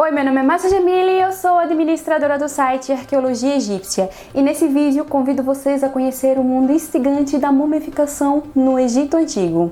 Oi, meu nome é Márcia Jamile e eu sou administradora do site Arqueologia Egípcia. E nesse vídeo convido vocês a conhecer o mundo instigante da mumificação no Egito Antigo.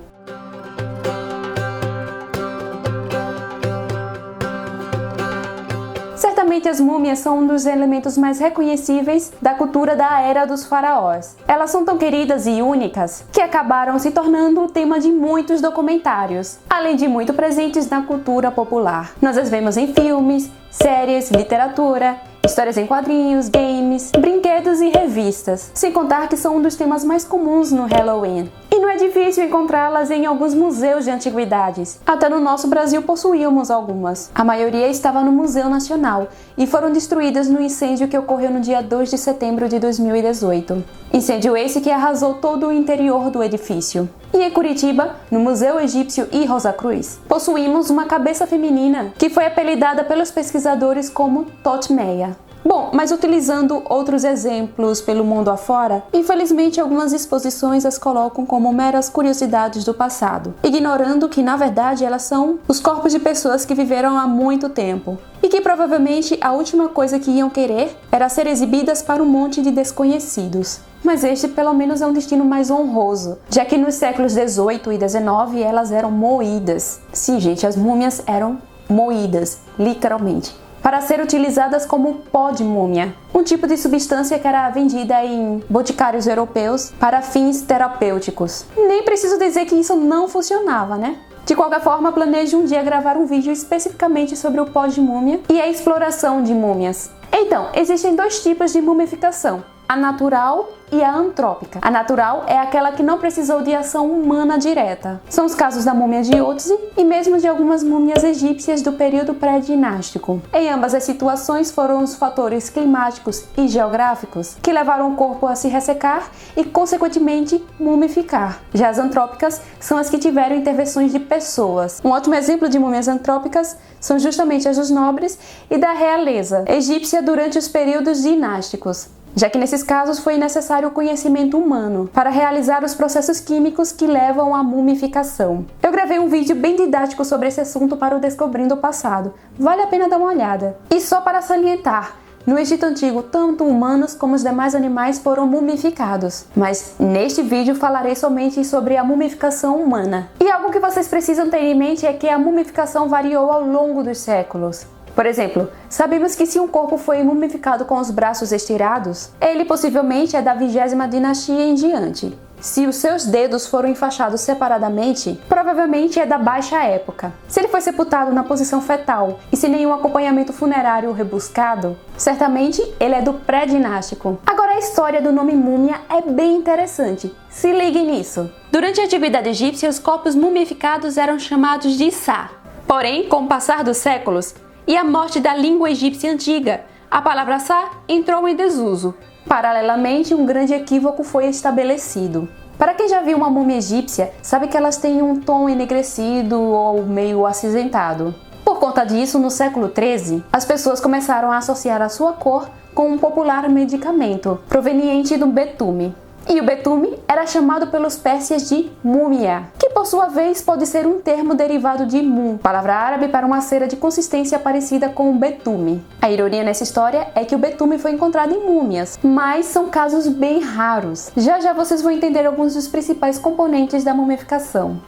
Certamente as múmias são um dos elementos mais reconhecíveis da cultura da era dos faraós. Elas são tão queridas e únicas que acabaram se tornando o tema de muitos documentários, além de muito presentes na cultura popular. Nós as vemos em filmes, séries, literatura, histórias em quadrinhos, games, brinquedos e revistas, sem contar que são um dos temas mais comuns no Halloween. E não é difícil encontrá-las em alguns museus de antiguidades. Até no nosso Brasil possuíamos algumas. A maioria estava no Museu Nacional e foram destruídas no incêndio que ocorreu no dia 2 de setembro de 2018. Incêndio esse que arrasou todo o interior do edifício. E em Curitiba, no Museu Egípcio e Rosa Cruz, possuímos uma cabeça feminina que foi apelidada pelos pesquisadores como Totmeia. Bom, mas utilizando outros exemplos pelo mundo afora, infelizmente algumas exposições as colocam como meras curiosidades do passado, ignorando que na verdade elas são os corpos de pessoas que viveram há muito tempo e que provavelmente a última coisa que iam querer era ser exibidas para um monte de desconhecidos. Mas este pelo menos é um destino mais honroso, já que nos séculos 18 e 19 elas eram moídas. Sim, gente, as múmias eram moídas, literalmente, para ser utilizadas como pó de múmia, um tipo de substância que era vendida em boticários europeus para fins terapêuticos. Nem preciso dizer que isso não funcionava, né? De qualquer forma, planejo um dia gravar um vídeo especificamente sobre o pó de múmia e a exploração de múmias. Então, existem dois tipos de mumificação: a natural e a antrópica. A natural é aquela que não precisou de ação humana direta. São os casos da múmia de Otzi e mesmo de algumas múmias egípcias do período pré-dinástico. Em ambas as situações foram os fatores climáticos e geográficos que levaram o corpo a se ressecar e, consequentemente, mumificar. Já as antrópicas são as que tiveram intervenções de pessoas. Um ótimo exemplo de múmias antrópicas são justamente as dos nobres e da realeza egípcia durante os períodos dinásticos, já que nesses casos foi necessário o conhecimento humano para realizar os processos químicos que levam à mumificação. Eu gravei um vídeo bem didático sobre esse assunto para o Descobrindo o Passado, vale a pena dar uma olhada. E só para salientar, no Egito Antigo, tanto humanos como os demais animais foram mumificados, mas neste vídeo falarei somente sobre a mumificação humana. E algo que vocês precisam ter em mente é que a mumificação variou ao longo dos séculos. Por exemplo, sabemos que se um corpo foi mumificado com os braços estirados, ele possivelmente é da 20ª dinastia em diante. Se os seus dedos foram enfaixados separadamente, provavelmente é da Baixa Época. Se ele foi sepultado na posição fetal e sem nenhum acompanhamento funerário rebuscado, certamente ele é do pré-dinástico. Agora a história do nome múmia é bem interessante. Se ligue nisso. Durante a antiguidade egípcia, os corpos mumificados eram chamados de Sá. Porém, com o passar dos séculos e a morte da língua egípcia antiga, a palavra Sá entrou em desuso. Paralelamente, um grande equívoco foi estabelecido. Para quem já viu uma múmia egípcia, sabe que elas têm um tom enegrecido ou meio acinzentado. Por conta disso, no século XIII, as pessoas começaram a associar a sua cor com um popular medicamento proveniente do betume. E o betume era chamado pelos persas de múmia, que por sua vez pode ser um termo derivado de mum, palavra árabe para uma cera de consistência parecida com o betume. A ironia nessa história é que o betume foi encontrado em múmias, mas são casos bem raros. Já já vocês vão entender alguns dos principais componentes da mumificação.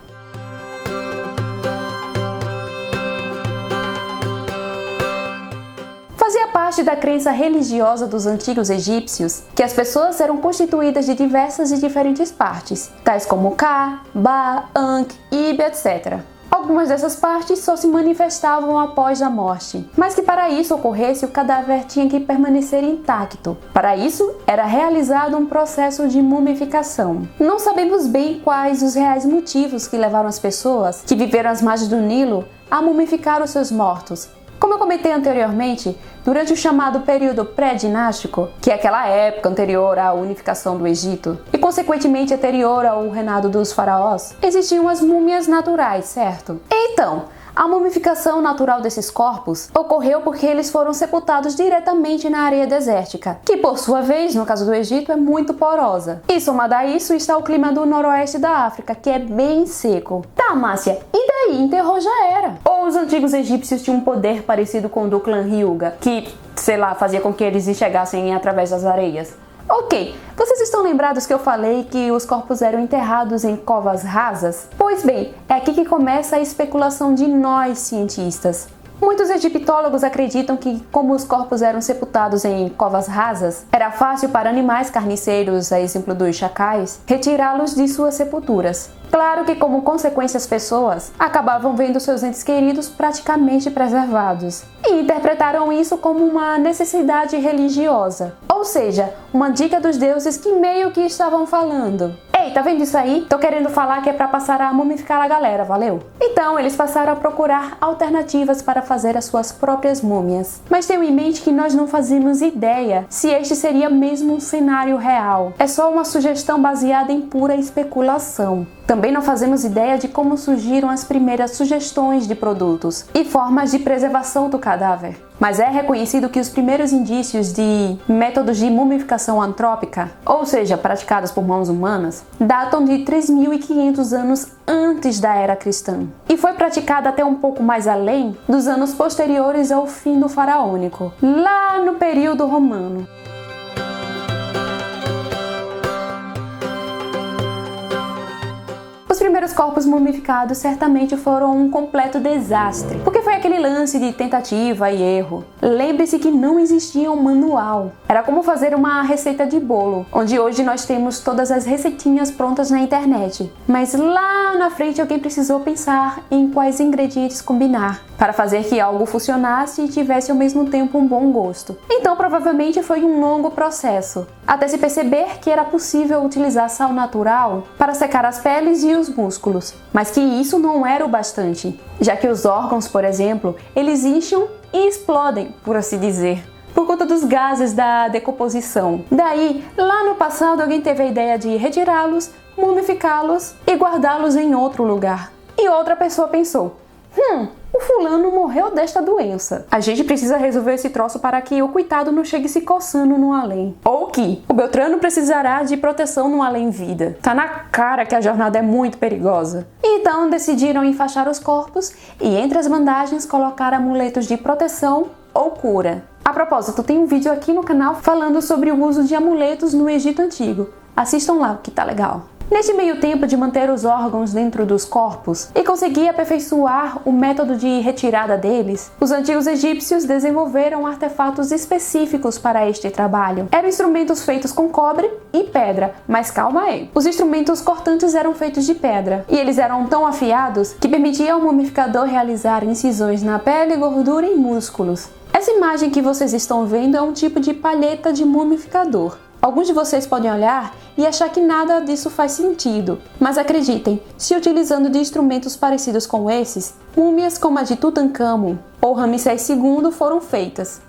Fazia parte da crença religiosa dos antigos egípcios que as pessoas eram constituídas de diversas e diferentes partes, tais como Ka, Ba, Ankh, Ib, etc. Algumas dessas partes só se manifestavam após a morte, mas que para isso ocorresse o cadáver tinha que permanecer intacto. Para isso, era realizado um processo de mumificação. Não sabemos bem quais os reais motivos que levaram as pessoas que viveram às margens do Nilo a mumificar os seus mortos. Como eu comentei anteriormente, durante o chamado período pré-dinástico, que é aquela época anterior à unificação do Egito e consequentemente anterior ao reinado dos faraós, existiam as múmias naturais, certo? Então, A mumificação natural desses corpos ocorreu porque eles foram sepultados diretamente na areia desértica, que por sua vez, no caso do Egito, é muito porosa. E somado a isso está o clima do noroeste da África, que é bem seco. Tá, Márcia, e daí? Enterrou já era. Ou os antigos egípcios tinham um poder parecido com o do clã Hyuga, que, sei lá, fazia com que eles enxergassem através das areias? Ok, vocês estão lembrados que eu falei que os corpos eram enterrados em covas rasas? Pois bem, é aqui que começa a especulação de nós, cientistas. Muitos egiptólogos acreditam que, como os corpos eram sepultados em covas rasas, era fácil para animais carniceiros, a exemplo dos chacais, retirá-los de suas sepulturas. Claro que, como consequência, as pessoas acabavam vendo seus entes queridos praticamente preservados e interpretaram isso como uma necessidade religiosa, ou seja, uma dica dos deuses que meio que estavam falando: ei, tá vendo isso aí? Tô querendo falar que é pra passar a mumificar a galera, valeu? Então, eles passaram a procurar alternativas para fazer as suas próprias múmias. Mas tenham em mente que nós não fazemos ideia se este seria mesmo um cenário real. É só uma sugestão baseada em pura especulação. Também não fazemos ideia de como surgiram as primeiras sugestões de produtos e formas de preservação do cadáver. Mas é reconhecido que os primeiros indícios de métodos de mumificação antrópica, ou seja, praticados por mãos humanas, datam de 3.500 anos antes da era cristã. E foi praticada até um pouco mais além dos anos posteriores ao fim do faraônico, lá no período romano. Os primeiros corpos mumificados certamente foram um completo desastre, porque foi aquele lance de tentativa e erro. Lembre-se que não existia um manual. Era como fazer uma receita de bolo, onde hoje nós temos todas as receitinhas prontas na internet. Mas lá na frente alguém precisou pensar em quais ingredientes combinar para fazer que algo funcionasse e tivesse ao mesmo tempo um bom gosto. Então provavelmente foi um longo processo, até se perceber que era possível utilizar sal natural para secar as peles e os músculos, mas que isso não era o bastante, já que os órgãos, por exemplo, eles incham e explodem, por assim dizer, por conta dos gases da decomposição. Daí, lá no passado, alguém teve a ideia de retirá-los, mumificá-los e guardá-los em outro lugar. E outra pessoa pensou: o fulano morreu desta doença. A gente precisa resolver esse troço para que o coitado não chegue se coçando no além. Ou que o Beltrano precisará de proteção no além-vida. Tá na cara que a jornada é muito perigosa. Então decidiram enfaixar os corpos e entre as bandagens colocar amuletos de proteção ou cura. A propósito, tem um vídeo aqui no canal falando sobre o uso de amuletos no Egito Antigo. Assistam lá, que tá legal. Neste meio tempo de manter os órgãos dentro dos corpos e conseguir aperfeiçoar o método de retirada deles, os antigos egípcios desenvolveram artefatos específicos para este trabalho. Eram instrumentos feitos com cobre e pedra, mas calma aí. Os instrumentos cortantes eram feitos de pedra e eles eram tão afiados que permitiam ao mumificador realizar incisões na pele, gordura e músculos. Essa imagem que vocês estão vendo é um tipo de palheta de mumificador. Alguns de vocês podem olhar e achar que nada disso faz sentido, mas acreditem, se utilizando de instrumentos parecidos com esses, múmias como a de Tutankhamon ou Ramsés II foram feitas.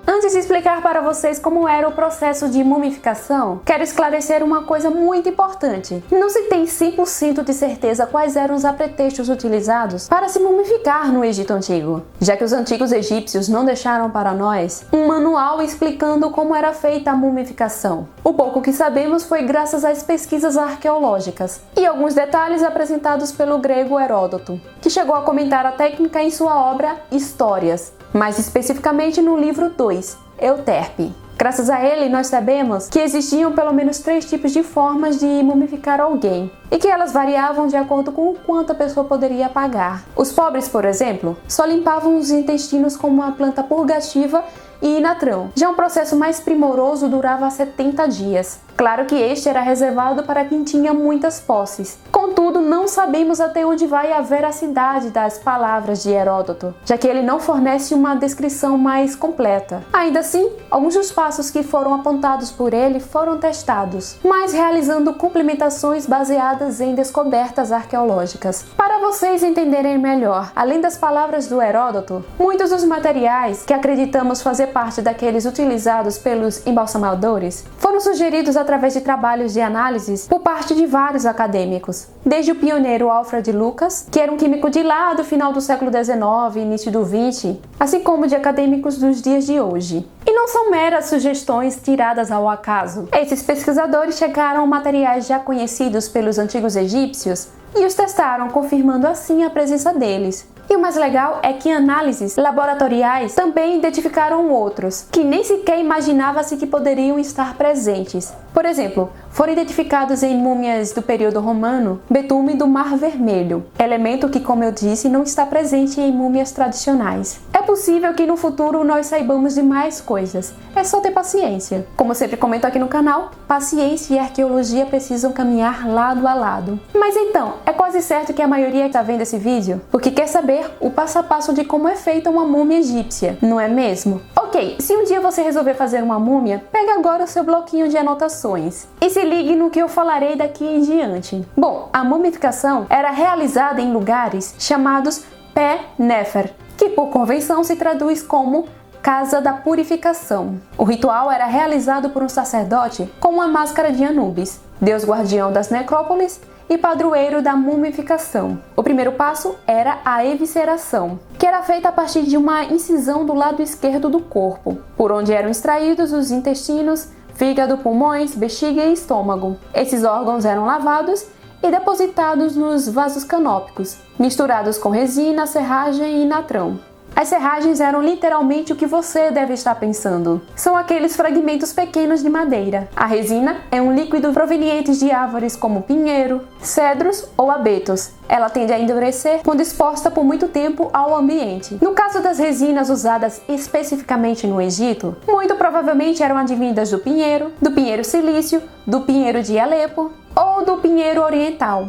Antes de explicar para vocês como era o processo de mumificação, quero esclarecer uma coisa muito importante. Não se tem 100% de certeza quais eram os apetrechos utilizados para se mumificar no Egito Antigo, já que os antigos egípcios não deixaram para nós um manual explicando como era feita a mumificação. O pouco que sabemos foi graças às pesquisas arqueológicas e alguns detalhes apresentados pelo grego Heródoto, que chegou a comentar a técnica em sua obra Histórias, mais especificamente no livro 2, Euterpe. Graças a ele, nós sabemos que existiam pelo menos 3 tipos de formas de mumificar alguém, e que elas variavam de acordo com o quanto a pessoa poderia pagar. Os pobres, por exemplo, só limpavam os intestinos com uma planta purgativa e natrão. Já um processo mais primoroso durava 70 dias. Claro que este era reservado para quem tinha muitas posses. Contudo, não sabemos até onde vai a veracidade das palavras de Heródoto, já que ele não fornece uma descrição mais completa. Ainda assim, alguns dos passos que foram apontados por ele foram testados, mas realizando complementações baseadas em descobertas arqueológicas. Para vocês entenderem melhor, além das palavras do Heródoto, muitos dos materiais que acreditamos fazer parte daqueles utilizados pelos embalsamadores foram sugeridos através de trabalhos de análises por parte de vários acadêmicos, desde o pioneiro Alfred Lucas, que era um químico de lá do final do século XIX e início do XX, assim como de acadêmicos dos dias de hoje. E não são meras sugestões tiradas ao acaso. Esses pesquisadores chegaram a materiais já conhecidos pelos antigos egípcios e os testaram, confirmando assim a presença deles. E o mais legal é que análises laboratoriais também identificaram outros, que nem sequer imaginava-se que poderiam estar presentes. Por exemplo, foram identificados em múmias do período romano betume do Mar Vermelho, elemento que, como eu disse, não está presente em múmias tradicionais. É possível que no futuro nós saibamos de mais coisas, é só ter paciência. Como sempre comento aqui no canal, paciência e arqueologia precisam caminhar lado a lado. Mas então, é quase certo que a maioria está vendo esse vídeo porque quer saber o passo a passo de como é feita uma múmia egípcia, não é mesmo? Ok, se um dia você resolver fazer uma múmia, pega agora o seu bloquinho de anotações e se ligue no que eu falarei daqui em diante. Bom, a mumificação era realizada em lugares chamados Pé Nefer, que por convenção se traduz como Casa da Purificação. O ritual era realizado por um sacerdote com uma máscara de Anubis, deus guardião das necrópolis e padroeiro da mumificação. O primeiro passo era a evisceração, que era feita a partir de uma incisão do lado esquerdo do corpo, por onde eram extraídos os intestinos, fígado, pulmões, bexiga e estômago. Esses órgãos eram lavados e depositados nos vasos canópicos, misturados com resina, serragem e natrão. As serragens eram literalmente o que você deve estar pensando. São aqueles fragmentos pequenos de madeira. A resina é um líquido proveniente de árvores como pinheiro, cedros ou abetos. Ela tende a endurecer quando exposta por muito tempo ao ambiente. No caso das resinas usadas especificamente no Egito, muito provavelmente eram advindas do pinheiro silício, do pinheiro de Alepo ou do pinheiro oriental.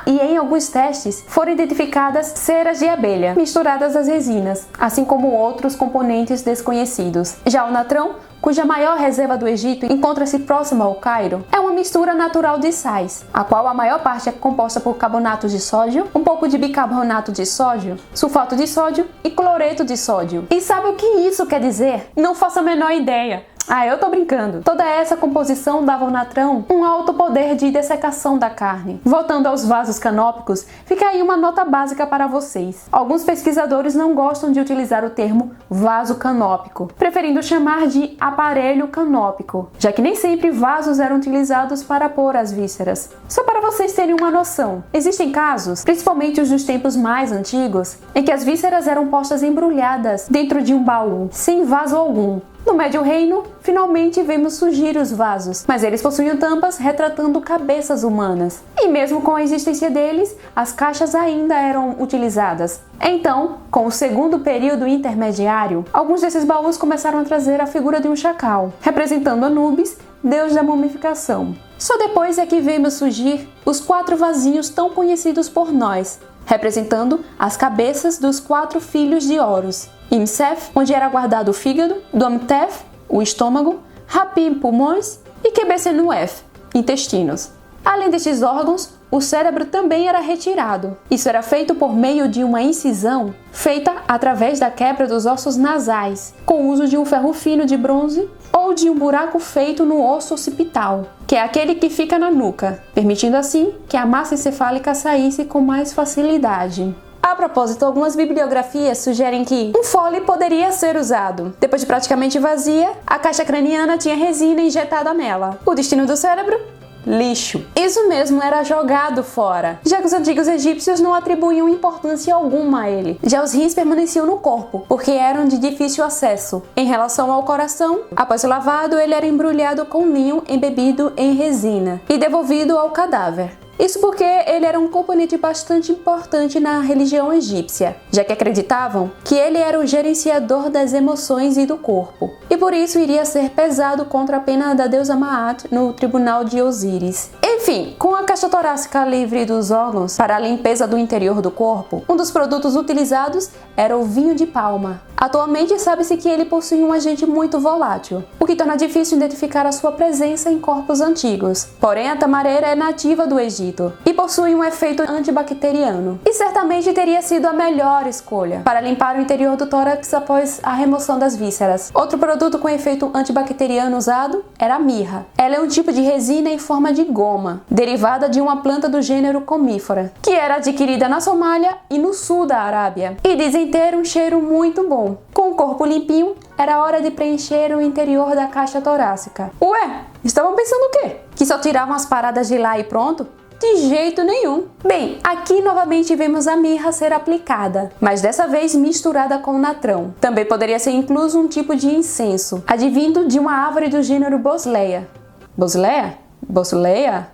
E em alguns testes foram identificadas ceras de abelha misturadas às resinas, assim como outros componentes desconhecidos. Já o natrão, cuja maior reserva do Egito encontra-se próxima ao Cairo, é uma mistura natural de sais, a qual a maior parte é composta por carbonato de sódio, um pouco de bicarbonato de sódio, sulfato de sódio e cloreto de sódio. E sabe o que isso quer dizer? Não faço a menor ideia. Eu tô brincando. Toda essa composição dava ao natrão um alto poder de dessecação da carne. Voltando aos vasos canópicos, fica aí uma nota básica para vocês. Alguns pesquisadores não gostam de utilizar o termo vaso canópico, preferindo chamar de aparelho canópico, já que nem sempre vasos eram utilizados para pôr as vísceras. Só para vocês terem uma noção, existem casos, principalmente os dos tempos mais antigos, em que as vísceras eram postas embrulhadas dentro de um baú, sem vaso algum. No Médio Reino, finalmente vemos surgir os vasos, mas eles possuíam tampas retratando cabeças humanas. E mesmo com a existência deles, as caixas ainda eram utilizadas. Então, com o segundo período intermediário, alguns desses baús começaram a trazer a figura de um chacal, representando Anubis, deus da mumificação. Só depois é que vemos surgir os 4 vasinhos tão conhecidos por nós, representando as cabeças dos 4 filhos de Horus. Imsef, onde era guardado o fígado, Domtef, o estômago, Rapim, pulmões e Quebesenuef, intestinos. Além destes órgãos, o cérebro também era retirado. Isso era feito por meio de uma incisão feita através da quebra dos ossos nasais, com o uso de um ferro fino de bronze ou de um buraco feito no osso occipital, que é aquele que fica na nuca, permitindo assim que a massa encefálica saísse com mais facilidade. A propósito, algumas bibliografias sugerem que um fole poderia ser usado. Depois de praticamente vazia, a caixa craniana tinha resina injetada nela. O destino do cérebro? Lixo. Isso mesmo, era jogado fora, já que os antigos egípcios não atribuíam importância alguma a ele. Já os rins permaneciam no corpo, porque eram de difícil acesso. Em relação ao coração, após o lavado, ele era embrulhado com linho embebido em resina e devolvido ao cadáver. Isso porque ele era um componente bastante importante na religião egípcia, já que acreditavam que ele era o gerenciador das emoções e do corpo, e por isso iria ser pesado contra a pena da deusa Maat no tribunal de Osíris. Enfim, com a caixa torácica livre dos órgãos para a limpeza do interior do corpo, um dos produtos utilizados era o vinho de palma. Atualmente sabe-se que ele possui um agente muito volátil, o que torna difícil identificar a sua presença em corpos antigos. Porém, a tamareira é nativa do Egito e possui um efeito antibacteriano, e certamente teria sido a melhor escolha para limpar o interior do tórax após a remoção das vísceras. Outro produto com efeito antibacteriano usado era a mirra. Ela é um tipo de resina em forma de goma, derivada de uma planta do gênero Comífera, que era adquirida na Somália e no sul da Arábia, e dizem ter um cheiro muito bom. Com o corpo limpinho, era hora de preencher o interior da caixa torácica. Ué, estavam pensando o quê? Que só tiravam as paradas de lá e pronto? De jeito nenhum. Bem, aqui novamente vemos a mirra ser aplicada, mas dessa vez misturada com natrão. Também poderia ser incluso um tipo de incenso, advindo de uma árvore do gênero Bosleia. Bosleia? Bosleia?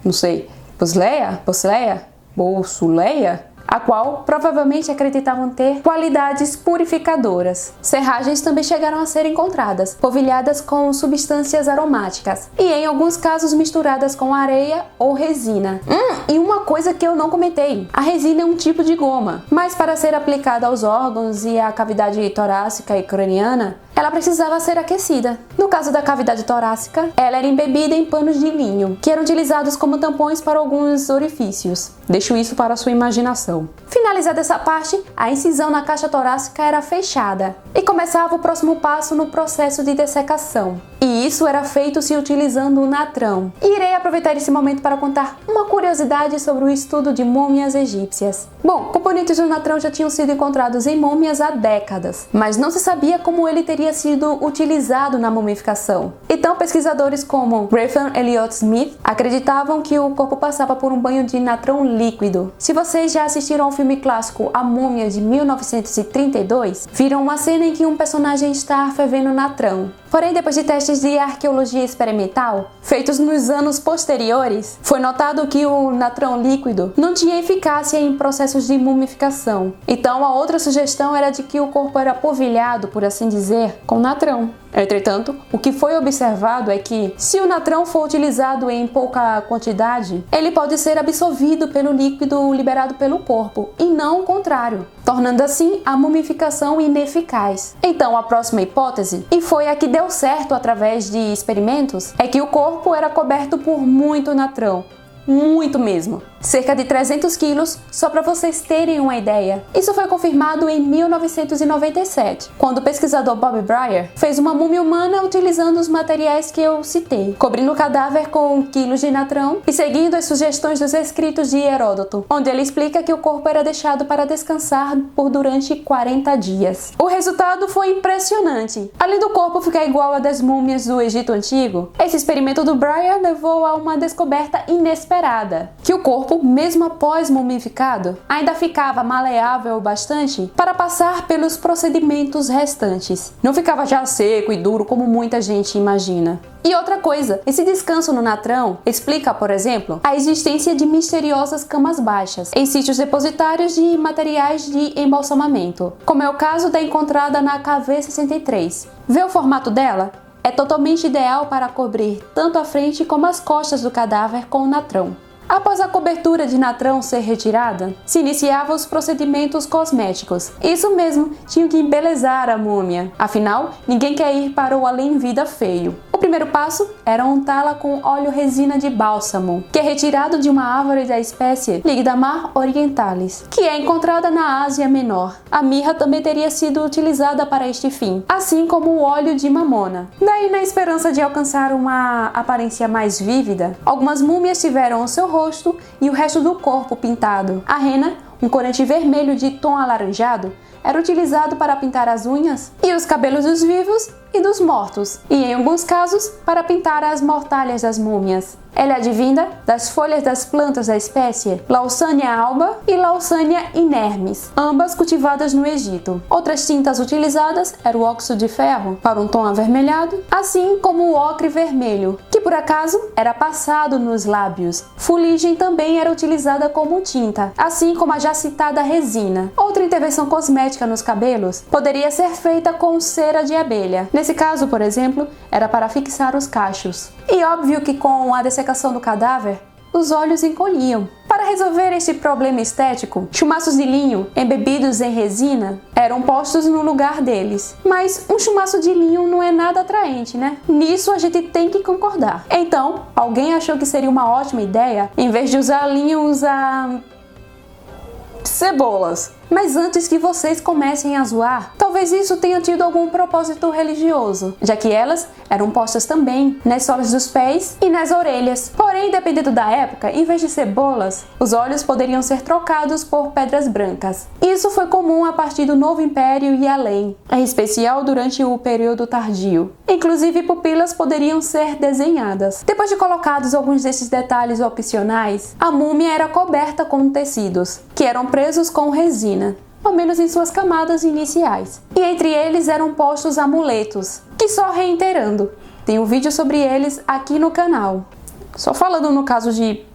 Não sei. Bosleia? Bosleia? Bolsuleia? A qual provavelmente acreditavam ter qualidades purificadoras. Serragens também chegaram a ser encontradas, polvilhadas com substâncias aromáticas e em alguns casos misturadas com areia ou resina. E uma coisa que eu não comentei, a resina é um tipo de goma, mas para ser aplicada aos órgãos e à cavidade torácica e craniana, ela precisava ser aquecida. No caso da cavidade torácica, ela era embebida em panos de linho, que eram utilizados como tampões para alguns orifícios. Deixo isso para a sua imaginação. Finalizada essa parte, a incisão na caixa torácica era fechada e começava o próximo passo no processo de dessecação. E isso era feito se utilizando o natrão. E irei aproveitar esse momento para contar uma curiosidade sobre o estudo de múmias egípcias. Bom, componentes do natrão já tinham sido encontrados em múmias há décadas, mas não se sabia como ele teria sido utilizado na mumificação. Então, pesquisadores como Grayson Elliott Smith acreditavam que o corpo passava por um banho de natrão líquido. Se vocês já assistiram ao filme clássico A Múmia de 1932, viram uma cena em que um personagem está fervendo natrão. Porém, depois de testes de arqueologia experimental feitos nos anos posteriores, foi notado que o natrão líquido não tinha eficácia em processos de mumificação. Então, a outra sugestão era de que o corpo era polvilhado, por assim dizer, com natrão. Entretanto, o que foi observado é que, se o natrão for utilizado em pouca quantidade, ele pode ser absorvido pelo líquido liberado pelo corpo, e não o contrário, tornando assim a mumificação ineficaz. Então, a próxima hipótese, e foi a que deu certo através de experimentos, é que o corpo era coberto por muito natrão. Muito mesmo. Cerca de 300 quilos, só para vocês terem uma ideia. Isso foi confirmado em 1997, quando o pesquisador Bob Brier fez uma múmia humana utilizando os materiais que eu citei, cobrindo o cadáver com quilos de natrão e seguindo as sugestões dos escritos de Heródoto, onde ele explica que o corpo era deixado para descansar por durante 40 dias. O resultado foi impressionante. Além do corpo ficar igual a das múmias do Egito Antigo, esse experimento do Brier levou a uma descoberta inesperada, que o corpo, mesmo após mumificado, ainda ficava maleável o bastante para passar pelos procedimentos restantes. Não ficava já seco e duro como muita gente imagina. E outra coisa, esse descanso no natrão explica, por exemplo, a existência de misteriosas camas baixas em sítios depositários de materiais de embalsamamento, como é o caso da encontrada na KV-63. Vê o formato dela? É totalmente ideal para cobrir tanto a frente como as costas do cadáver com o natrão. Após a cobertura de natrão ser retirada, se iniciavam os procedimentos cosméticos. Isso mesmo, tinham que embelezar a múmia. Afinal, ninguém quer ir para o além-vida feio. O primeiro passo era untá-la com óleo resina de bálsamo, que é retirado de uma árvore da espécie Ligdamar orientalis, que é encontrada na Ásia Menor. A mirra também teria sido utilizada para este fim, assim como o óleo de mamona. Daí, na esperança de alcançar uma aparência mais vívida, algumas múmias tiveram o seu rosto e o resto do corpo pintado. A rena, um corante vermelho de tom alaranjado, era utilizado para pintar as unhas e os cabelos dos vivos e dos mortos, e em alguns casos para pintar as mortalhas das múmias. Ela é advinda das folhas das plantas da espécie Lawsania alba e Lawsania inermis, ambas cultivadas no Egito. Outras tintas utilizadas eram o óxido de ferro para um tom avermelhado, assim como o ocre vermelho, que por acaso era passado nos lábios. Fuligem também era utilizada como tinta, assim como a já citada resina. Outra intervenção cosmética nos cabelos poderia ser feita com cera de abelha. Nesse caso, por exemplo, era para fixar os cachos. E óbvio que com a dessecação do cadáver, os olhos encolhiam. Para resolver este problema estético, chumaços de linho embebidos em resina eram postos no lugar deles. Mas um chumaço de linho não é nada atraente, né? Nisso a gente tem que concordar. Então, alguém achou que seria uma ótima ideia, em vez de usar linho, usar cebolas. Mas antes que vocês comecem a zoar, talvez isso tenha tido algum propósito religioso, já que elas eram postas também nas solas dos pés e nas orelhas. Porém, dependendo da época, em vez de cebolas, os olhos poderiam ser trocados por pedras brancas. Isso foi comum a partir do Novo Império e além, em especial durante o período tardio. Inclusive, pupilas poderiam ser desenhadas. Depois de colocados alguns desses detalhes opcionais, a múmia era coberta com tecidos, que eram presos com resina, ao menos em suas camadas iniciais. E entre eles eram postos amuletos, que só reiterando, tem um vídeo sobre eles aqui no canal. Só falando no caso de,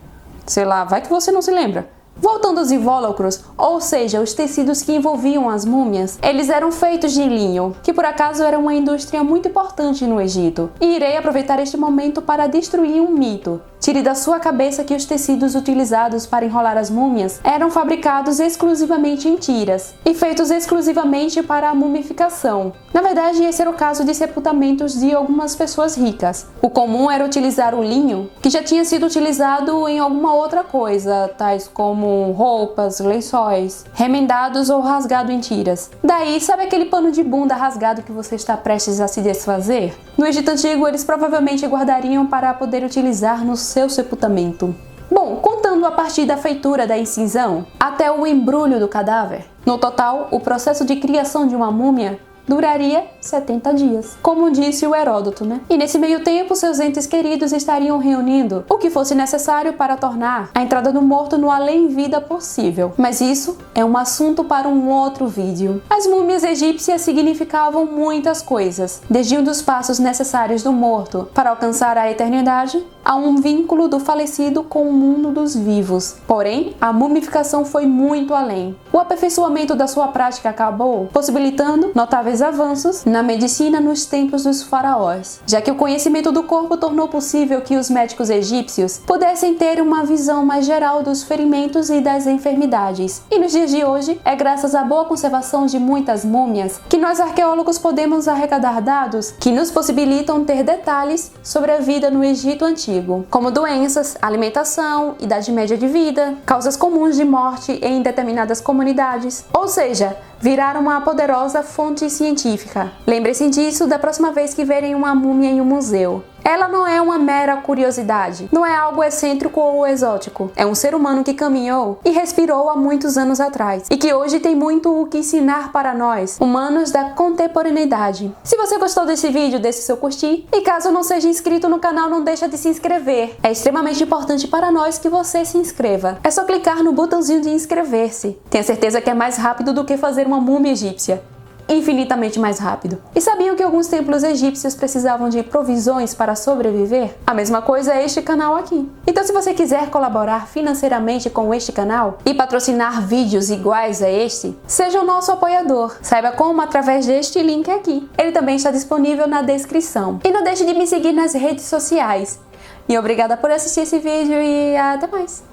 sei lá, vai que você não se lembra. Voltando aos invólucros, ou seja, os tecidos que envolviam as múmias, eles eram feitos de linho, que por acaso era uma indústria muito importante no Egito. E irei aproveitar este momento para destruir um mito. Tire da sua cabeça que os tecidos utilizados para enrolar as múmias eram fabricados exclusivamente em tiras e feitos exclusivamente para a mumificação. Na verdade, esse era o caso de sepultamentos de algumas pessoas ricas. O comum era utilizar o linho, que já tinha sido utilizado em alguma outra coisa, tais como roupas, lençóis, remendados ou rasgado em tiras. Daí, sabe aquele pano de bunda rasgado que você está prestes a se desfazer? No Egito Antigo, eles provavelmente guardariam para poder utilizar no seu sepultamento. Bom, contando a partir da feitura da incisão até o embrulho do cadáver, no total, o processo de criação de uma múmia duraria 70 dias, como disse o Heródoto, né? E nesse meio tempo, seus entes queridos estariam reunindo o que fosse necessário para tornar a entrada do morto no além-vida possível. Mas isso é um assunto para um outro vídeo. As múmias egípcias significavam muitas coisas, desde um dos passos necessários do morto para alcançar a eternidade, a um vínculo do falecido com o mundo dos vivos. Porém, a mumificação foi muito além. O aperfeiçoamento da sua prática acabou possibilitando notáveis avanços na medicina nos tempos dos faraós, já que o conhecimento do corpo tornou possível que os médicos egípcios pudessem ter uma visão mais geral dos ferimentos e das enfermidades. E nos dias de hoje, é graças à boa conservação de muitas múmias que nós arqueólogos podemos arrecadar dados que nos possibilitam ter detalhes sobre a vida no Egito Antigo, como doenças, alimentação, idade média de vida, causas comuns de morte em determinadas comunidades, ou seja, virar uma poderosa fonte científica. Lembre-se disso da próxima vez que verem uma múmia em um museu. Ela não é uma mera curiosidade, não é algo excêntrico ou exótico. É um ser humano que caminhou e respirou há muitos anos atrás e que hoje tem muito o que ensinar para nós, humanos da contemporaneidade. Se você gostou desse vídeo, deixe seu curtir e caso não seja inscrito no canal, não deixa de se inscrever. É extremamente importante para nós que você se inscreva. É só clicar no botãozinho de inscrever-se. Tenha certeza que é mais rápido do que fazer uma múmia egípcia. Infinitamente mais rápido. E sabiam que alguns templos egípcios precisavam de provisões para sobreviver? A mesma coisa é este canal aqui. Então, se você quiser colaborar financeiramente com este canal e patrocinar vídeos iguais a este, seja o nosso apoiador. Saiba como através deste link aqui. Ele também está disponível na descrição. E não deixe de me seguir nas redes sociais. E obrigada por assistir esse vídeo e até mais!